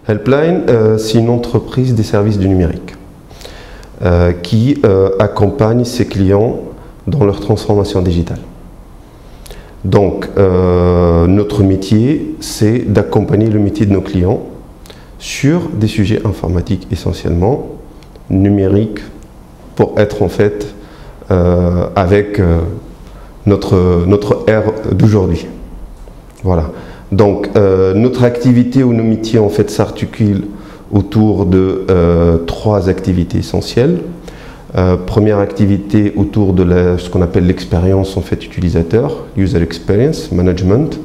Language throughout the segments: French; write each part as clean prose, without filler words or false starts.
Helpline, c'est une entreprise des services du numérique qui accompagne ses clients dans leur transformation digitale. Donc, notre métier, c'est d'accompagner le métier de nos clients sur des sujets informatiques essentiellement, numériques, pour être en fait avec notre ère d'aujourd'hui. Voilà. Donc, notre activité ou nos métiers en fait s'articulent autour de 3 activités essentielles. Première activité autour de ce qu'on appelle l'expérience en fait utilisateur, User Experience Management,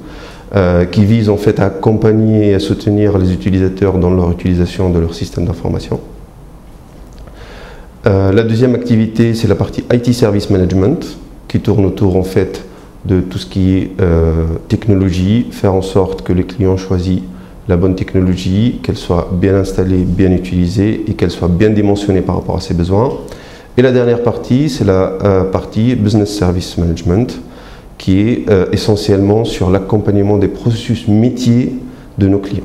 qui vise en fait à accompagner et à soutenir les utilisateurs dans leur utilisation de leur système d'information. La deuxième activité, c'est la partie IT Service Management, qui tourne autour en fait de tout ce qui est technologie, faire en sorte que les clients choisissent la bonne technologie, qu'elle soit bien installée, bien utilisée et qu'elle soit bien dimensionnée par rapport à ses besoins. Et la dernière partie, c'est la partie Business Service Management, qui est essentiellement sur l'accompagnement des processus métiers de nos clients.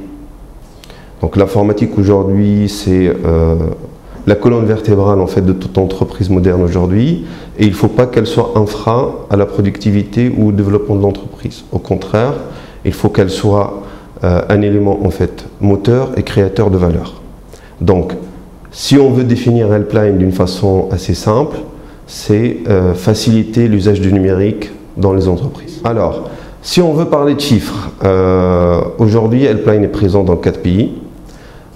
Donc l'informatique aujourd'hui, c'est la colonne vertébrale en fait de toute entreprise moderne aujourd'hui, et il ne faut pas qu'elle soit un frein à la productivité ou au développement de l'entreprise. Au contraire, il faut qu'elle soit un élément en fait moteur et créateur de valeur. Donc, si on veut définir Helpline d'une façon assez simple, c'est faciliter l'usage du numérique dans les entreprises. Alors, si on veut parler de chiffres, aujourd'hui Helpline est présent dans 4 pays.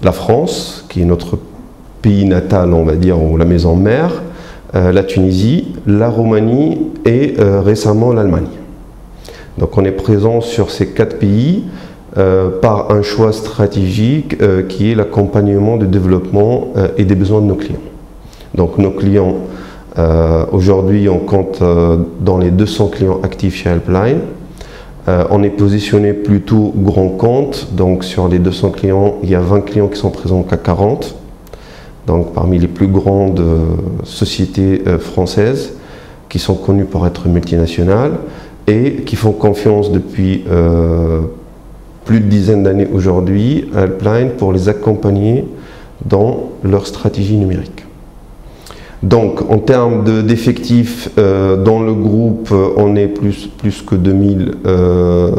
La France, qui est notre pays natal, on va dire, ou la maison mère, la Tunisie, la Roumanie et récemment l'Allemagne. Donc on est présent sur ces 4 pays par un choix stratégique qui est l'accompagnement du développement et des besoins de nos clients. Donc nos clients, aujourd'hui on compte dans les 200 clients actifs chez Helpline. On est positionné plutôt grand compte, donc sur les 200 clients, il y a 20 clients qui sont présents au CAC 40. Donc parmi les plus grandes sociétés françaises qui sont connues pour être multinationales et qui font confiance depuis plus de dizaines d'années aujourd'hui à Helpline pour les accompagner dans leur stratégie numérique. Donc en termes d'effectifs, dans le groupe, on est plus que 2000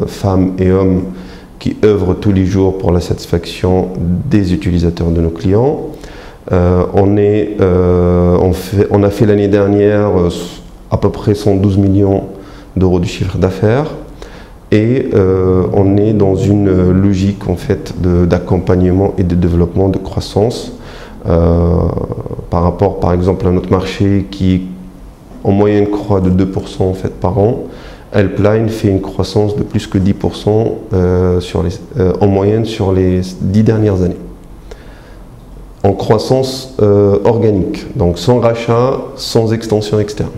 femmes et hommes qui œuvrent tous les jours pour la satisfaction des utilisateurs de nos clients. On a fait l'année dernière à peu près 112 millions d'euros de chiffre d'affaires et on est dans une logique en fait d'accompagnement et de développement de croissance par rapport par exemple à notre marché qui en moyenne croît de 2% en fait par an. Helpline fait une croissance de plus que 10% en moyenne sur les 10 dernières années. En croissance organique, donc sans rachat, sans extension externe.